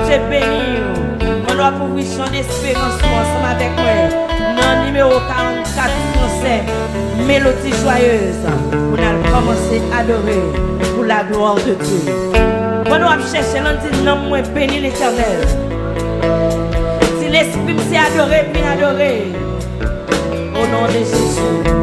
Dieu béni. On doit couvrir son espérance ensemble avec moi. Dans le numéro 44 français, mélodie joyeuse. On a commencé à adorer pour la gloire de Dieu. On doit chercher l'anti nom moins béni l'Éternel. Si l'esprit s'est adoré, puis adoré. Au nom de Jésus.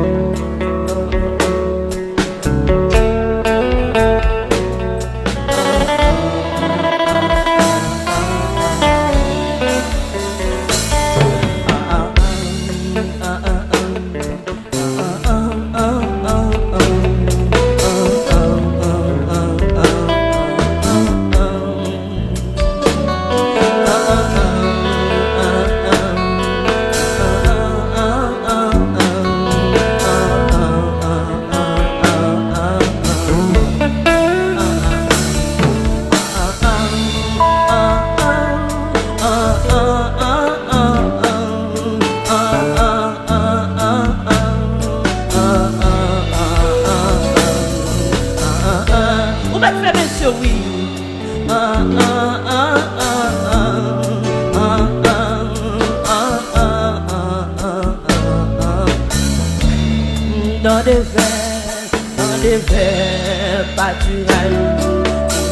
Dans des vers pâturages,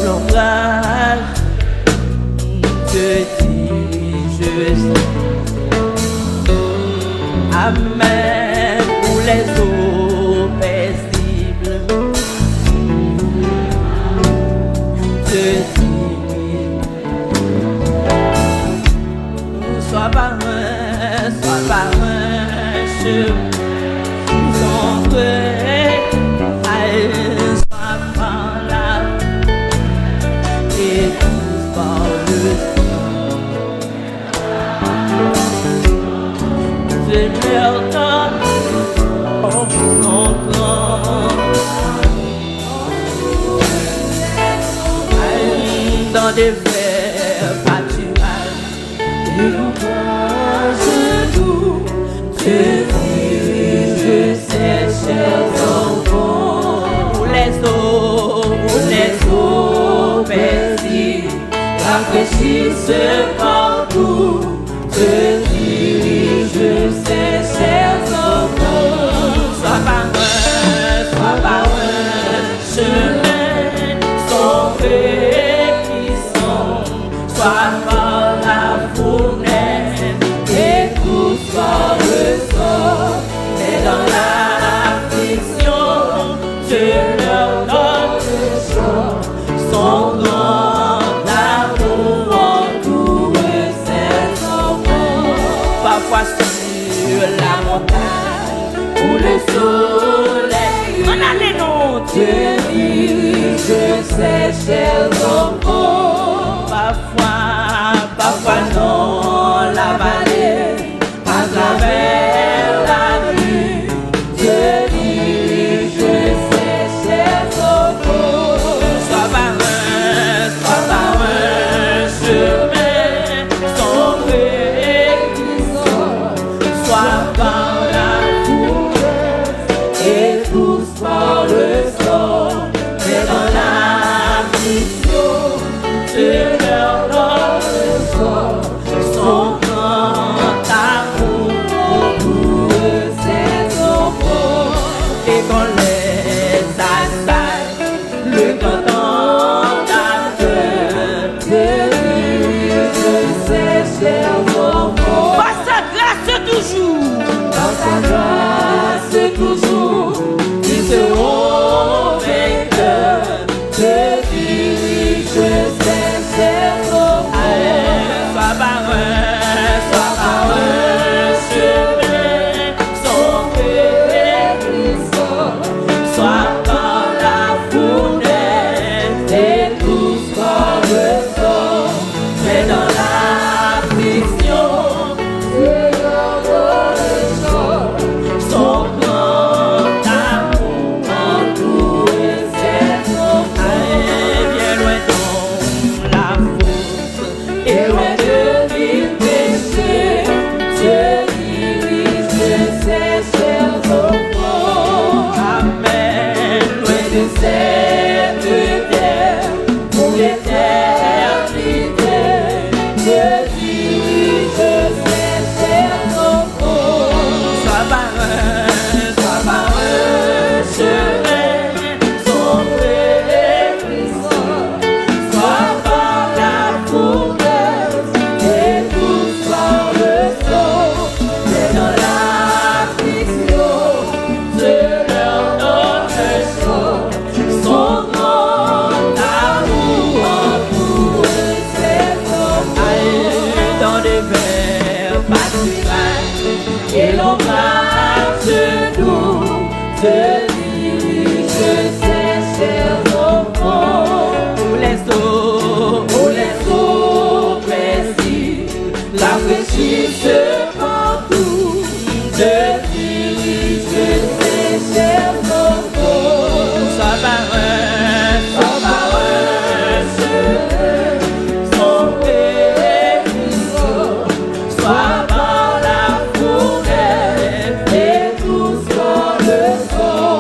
l'ombrage te dit je sais. Amen pour les eaux paisibles. Te dis sois par un chemin. Dans des vers pâturages, nous te dis, je sais, chers enfants, pour les eaux paisibles, rafraîchissent partout, te dis, je sais, chers enfants, sois par un chemin sans sois par la fournaise et tous par le sort. Mais dans l'affliction, Dieu leur donne le choix. Son grand amour entoure ses enfants. Parfois sur la montagne où le soleil on a les noms. Dieu dit, je sais, chers enfants. Parfois dans la vallée, à travers la nuit, Dieu dit, je sais, chers enfants, sois par un chemin sans réquisition, sois par la fournaise et tous par le sort, mais dans l'affliction, Dieu leur donne son grand amour pour ses enfants. Et qu'on les assaille, le canton d'Adam, je sais, chers enfants, par sa grâce toujours, ils seront vainqueurs. Je dis, je sais, te dirige ses chers enfants. Où les eaux précises, la fraîchisse partout, te dirige ses chers enfants. Sois parrain, son périsson, sois par la forêt et tous dans le son,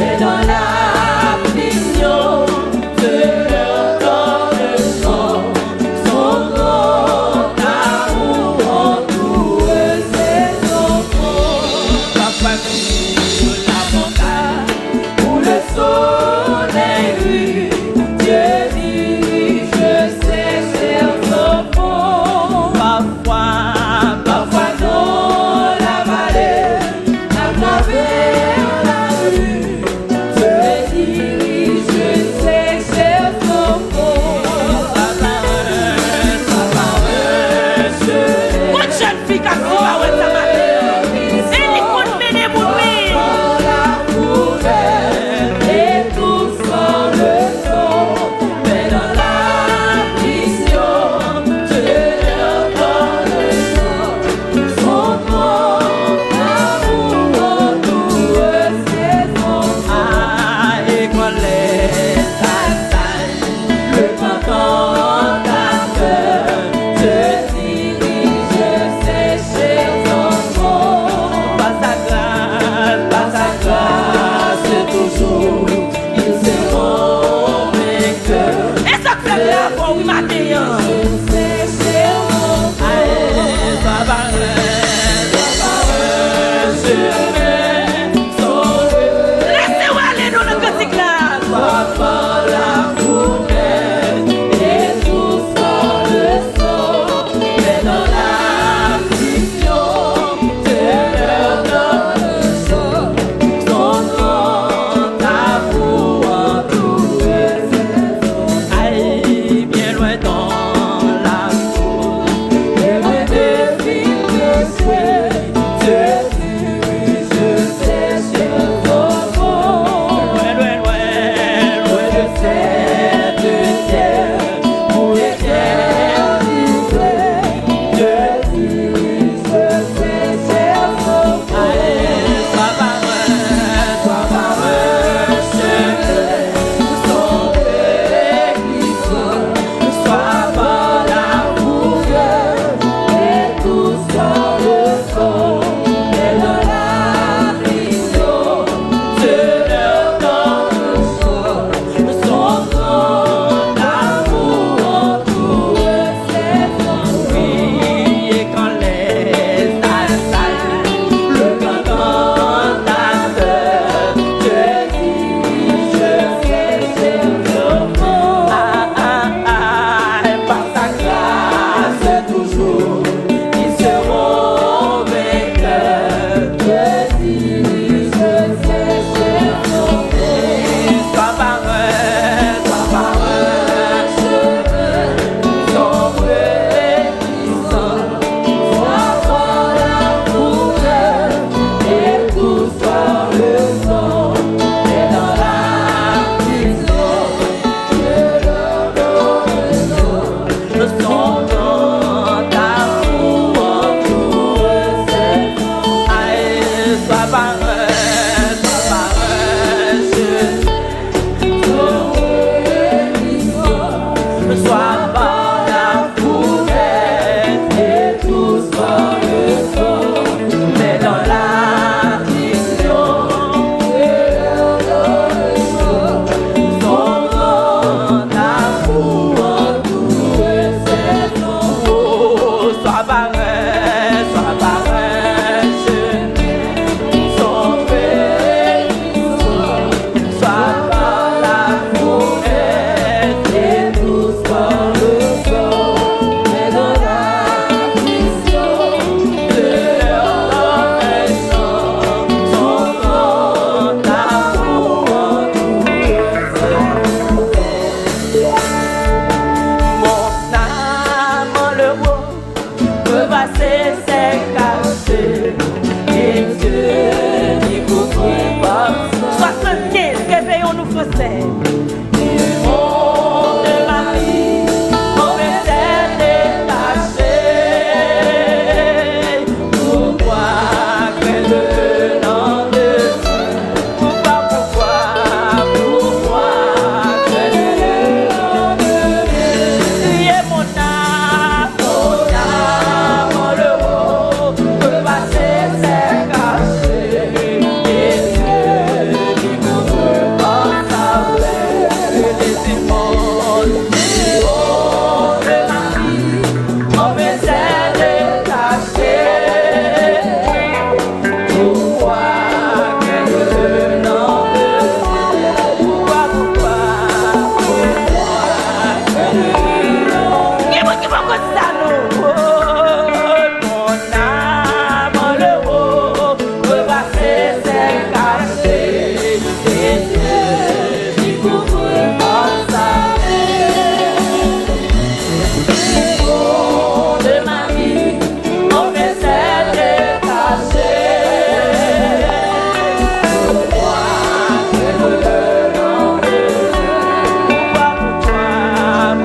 et dans la vision de leur donne le son, son grand amour entoure ses enfants. Papa sur la montagne où le soleil brille, Dieu dirige ses chers enfants. Parfois dans la vallée, à travers la rue, Dieu dirige ses chers enfants. Bonne jeune fille qui a pris ma ouette à ma mère. Elle est contre mener mon pays. La couleur et tout sans le son, mais dans la vision, Dieu leur donne le son. Son grand amour entoure ses enfants. Et quand les salles, le cantateur te dirige ses chers enfants. Par sa grâce, toujours, ils seront vainqueurs. Et ça fait la voix, oui, ma déance. Ses chers enfants. Sois laissez-moi aller dans le cantique là. Sois par la fournaise et tout sans le son, mais dans la vision, Dieu leur donne le son. Son grand amour entoure ses enfants. Aïe, bien loin dans la cour, et loin des filles de ciel, Dieu dirige ses chers enfants. Loin de cette terre où les terres livrées, Dieu dirige ses chers enfants. Sois par un chemin, son périsson, sois par la fourrière et tout sans le son, et dans la vision, Dieu leur donne le son. Son grand amour entoure ses enfants. Oui, et quand les salles, le cantateur te dirige ses chers enfants. Par sa grâce toujours, ils seront vainqueurs. Dieu dirige ses chers enfants. Sois par un chemin, sombre et puissant, sois par la fourrure et tout soit le son, et dans la prison, Dieu leur donne le son grand amour entoure ses enfants. Aïe, sois par un chemin, sois par la fourrure et tout soit le son, mais dans la vision, Dieu leur donne le son. Son grand amour entoure ses enfants. Sois par un chemin, son périsson, sois par la fourrure et tout soit c'est. Oh, de ma vie, on m'est détaché. Pourquoi que le nom de pourquoi que le nom de Dieu mon âme, le haut, peut passer ses cachets. Et Dieu qui m'ouvre par sa paix, les démons, les hauts de ma vie, on m'est détaché. Pourquoi que le nom de pourquoi que le nom qui va ça nous mon âme le haut peut passer ses cachets et Dieu qui couvre par sa paix de ma vie on fait s'être détaché. Pourquoi que le nom de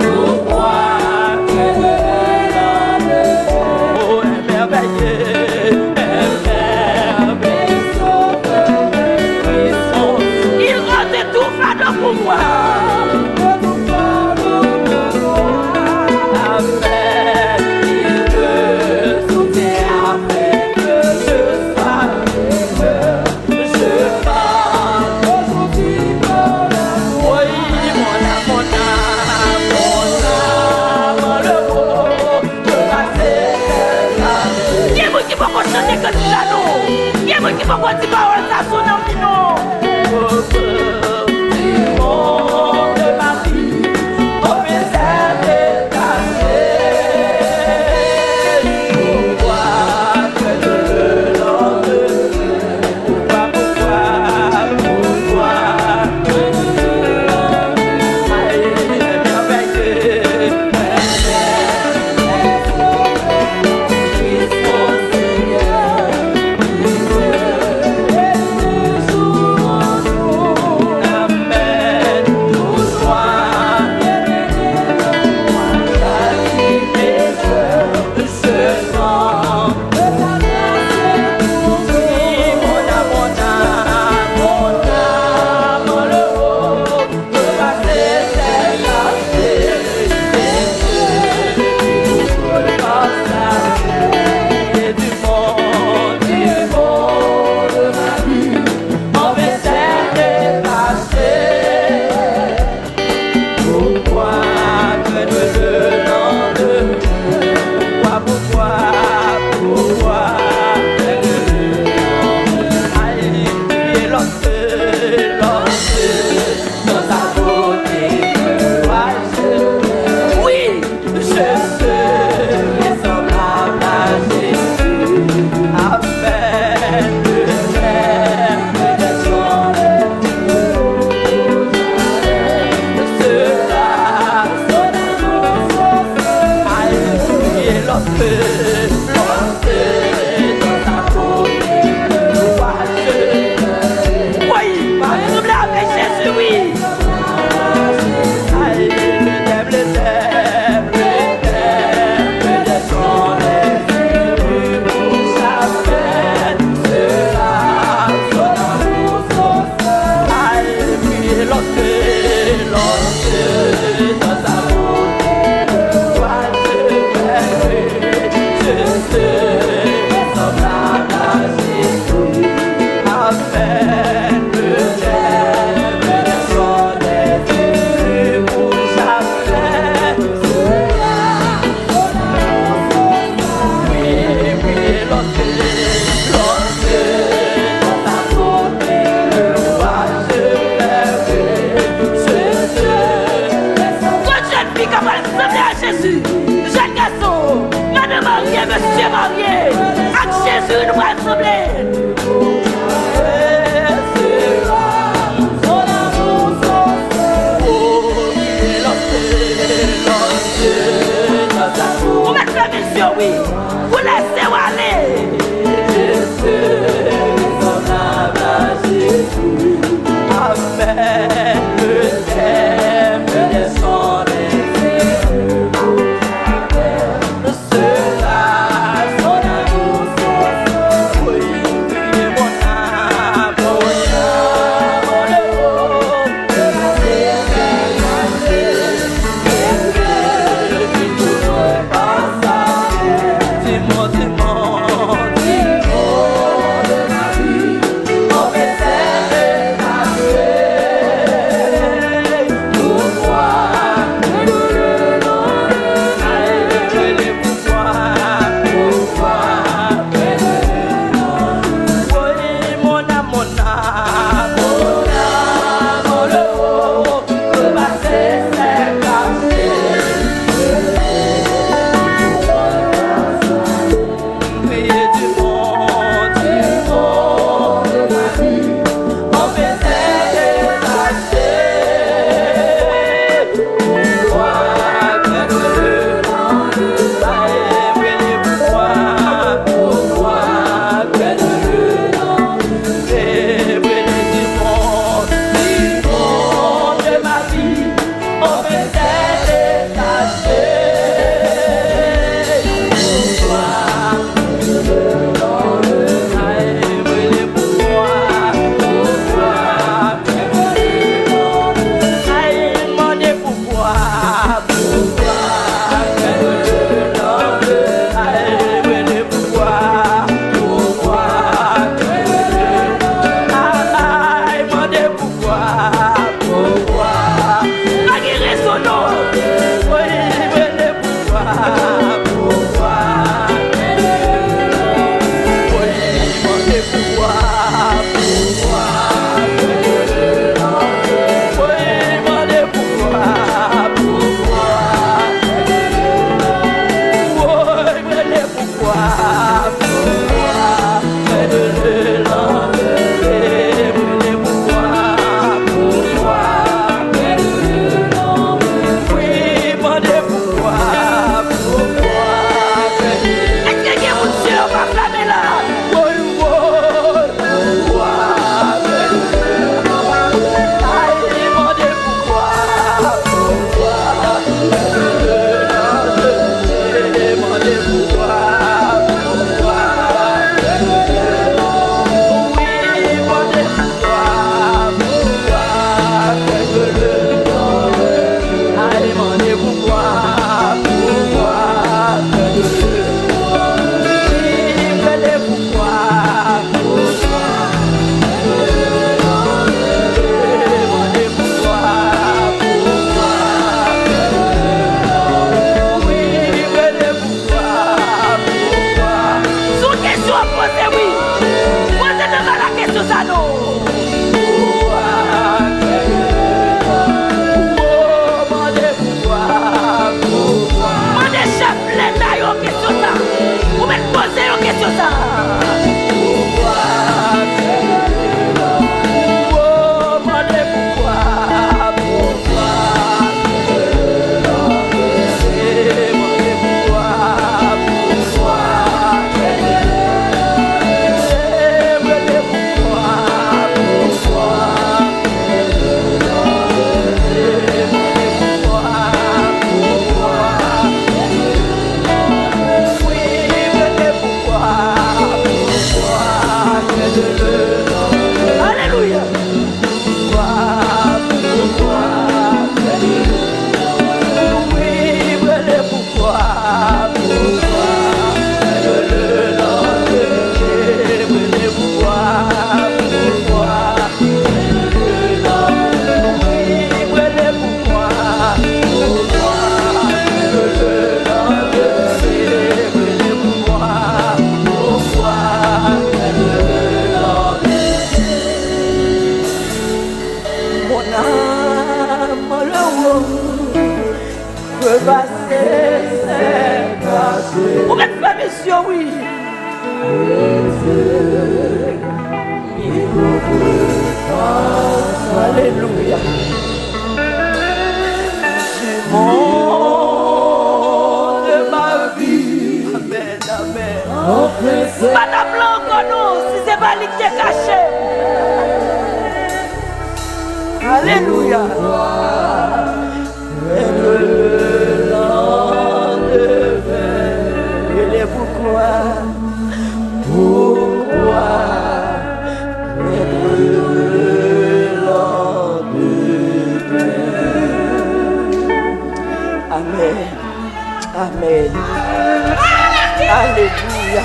pourquoi que le nom de oh merveilleux il rend tout fado pour moi. Après, il veut sauter après que je sois libre. Je parle aujourd'hui pour l'amour. Oui, mon âme, le haut, peut passer ses cachets. Qui est moi qui va chanter comme ça, non? Qui est moi qui va dire parole ça sonne en non? Du monde de ma vie, on peut s'être détaché. Pourquoi que le nom de pourquoi que le nom de merveilleux oui, vous laissez-moi aller. Jésus, son âme à Jésus. Amen. c'est passé. Vous êtes pas mission, oui. Alléluia. C'est mon de ma vie. Amen, amen. Madame Blanco, non, si c'est pas lui qui est caché. Alléluia. Et le lendemain, il est pourquoi et le lendemain. Amen. Amen. Alléluia.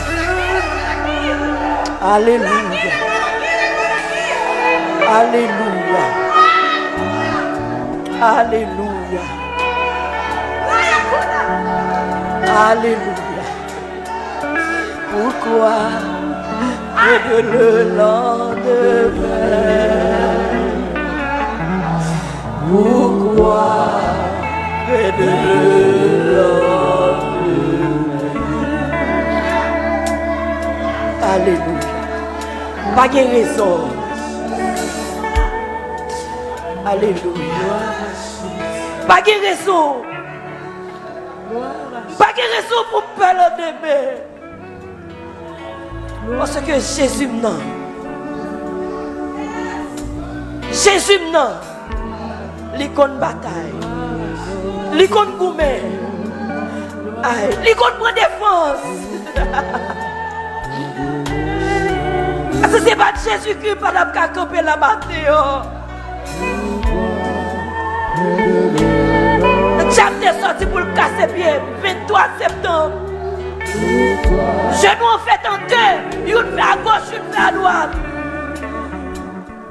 Alléluia. Alléluia. Alléluia. Alléluia. Pourquoi et de le lendemain? Pourquoi et de le lendemain? Alléluia. Pas de raison. Alléluia. Pas de raison. Pas de raison pour me parler d'aimer. Parce que Jésus m'en. Jésus m'en. L'icône bataille. L'icône gourmet. L'icône prend défense. Parce que c'est pas de Jésus-Christ par la camper la bataille. J'aime des sorties pour le casser pied. 23 septembre. Genoux en fait en deux. Une fait à gauche, une fait à droite.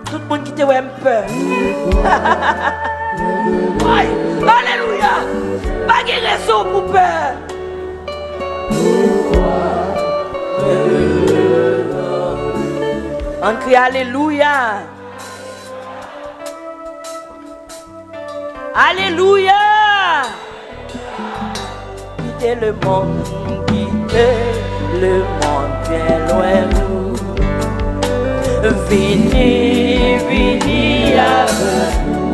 Tout le monde qui te voit un peu. Alléluia. Pas de raison pour peur. On crie Alléluia. Alléluia. Quittez le monde, quittez le monde bien loin nous. Vini, vini avec nous.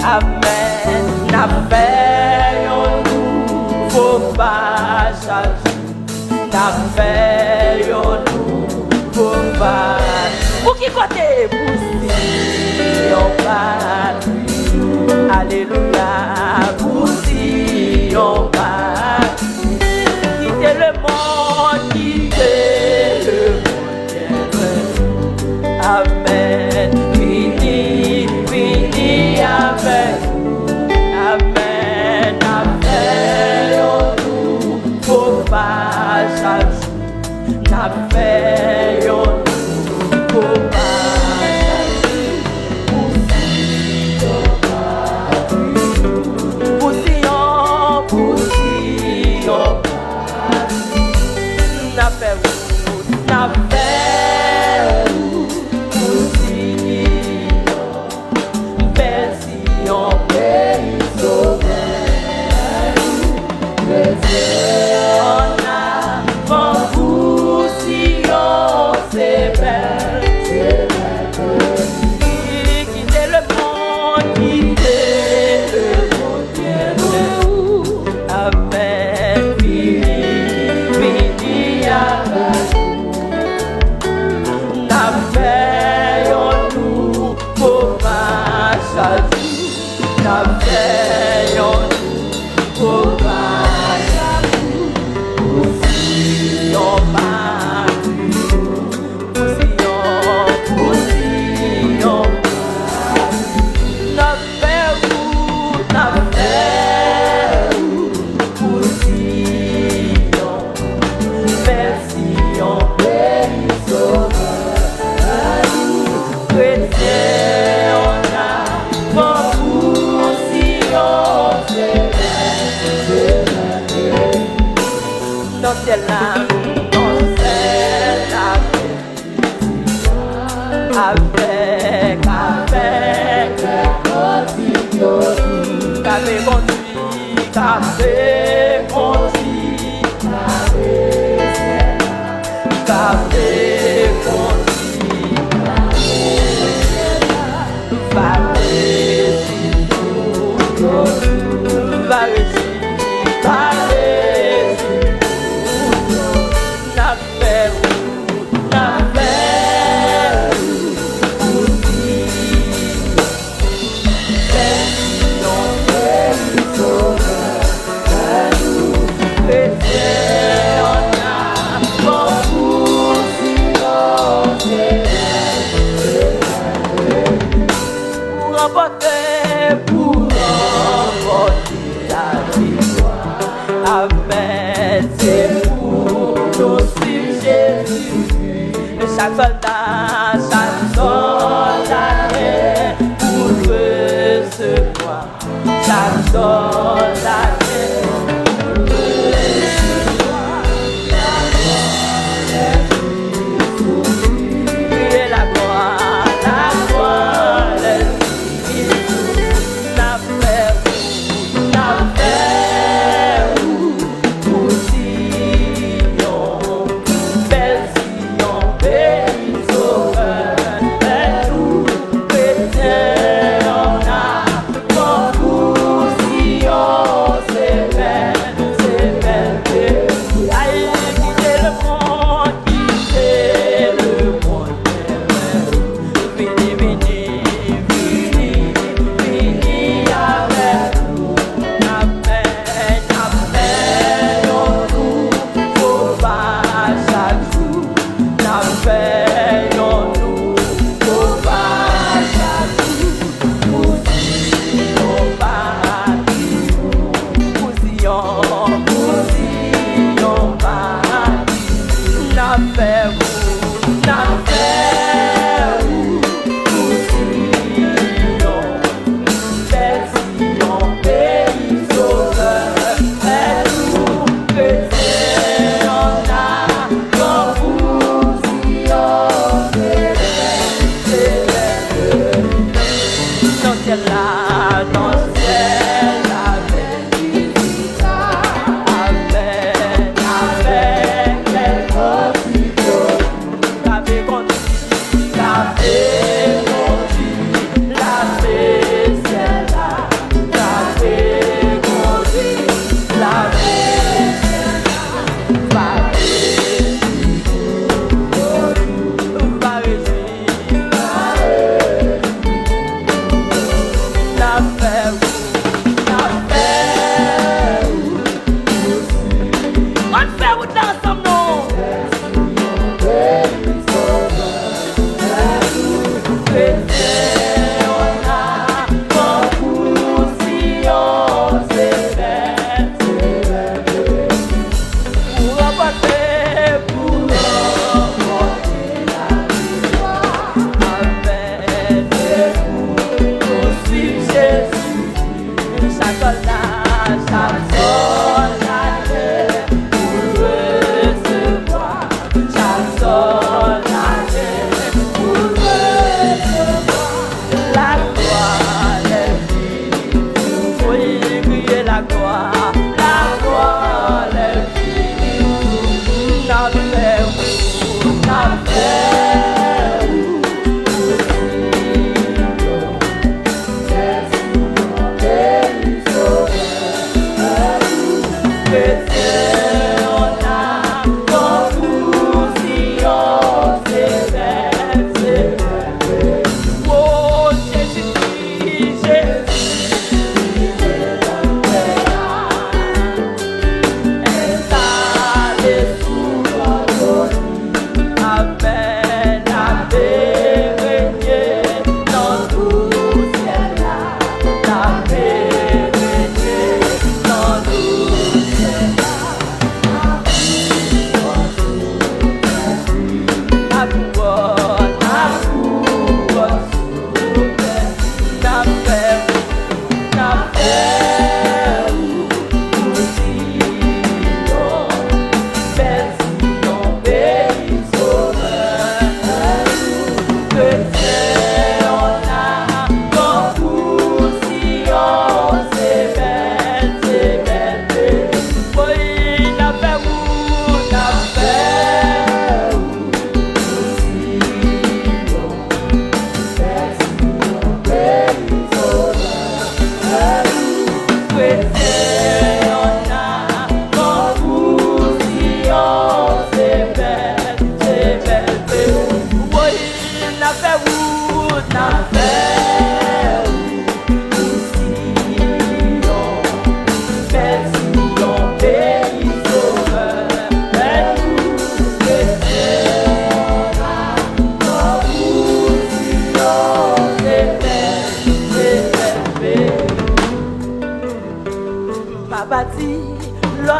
Amen. N'appelons-nous, faut pas changer. N'appelons-nous, faut pas. Pour qui côté? Pour si on va. Alléluia, pour si on va. Quittez le monde, quittez le monde. Amen. Fini, fini avec. Amen. Appelons-nous, faut pas changer. N'appelons-nous, faut pas.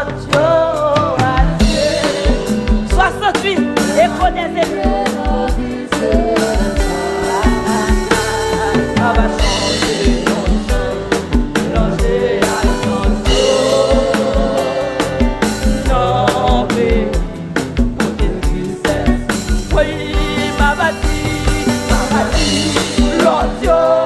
l'autre à Dieu. 68, écho des élus. Ça va changer ton sang, mélanger à ton non, mais pour tes tristesses. Oui, ma bâtie, l'autre à Dieu.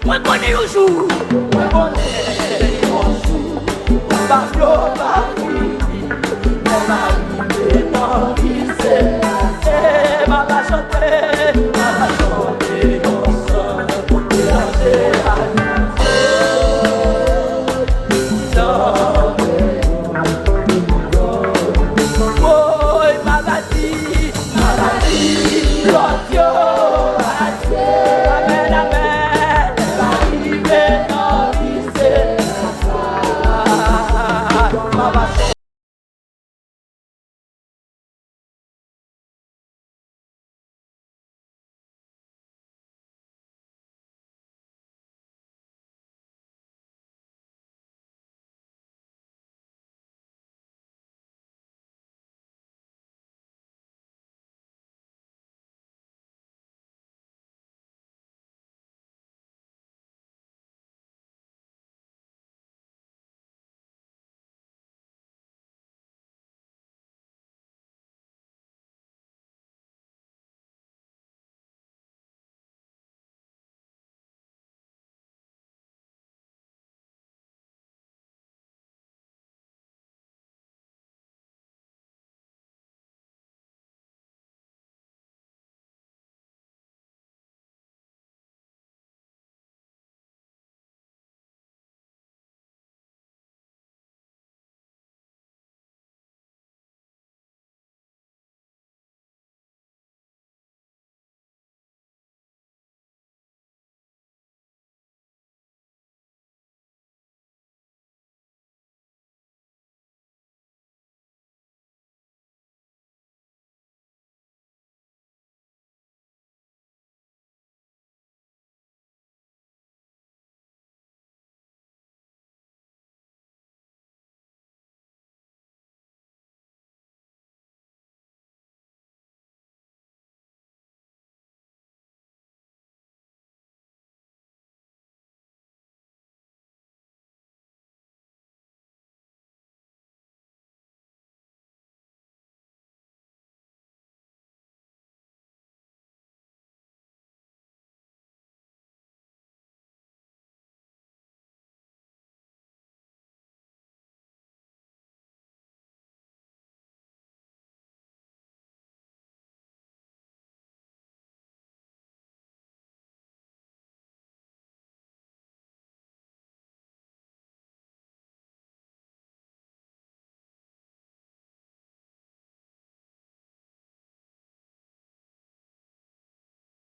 Mwen konen yo sou.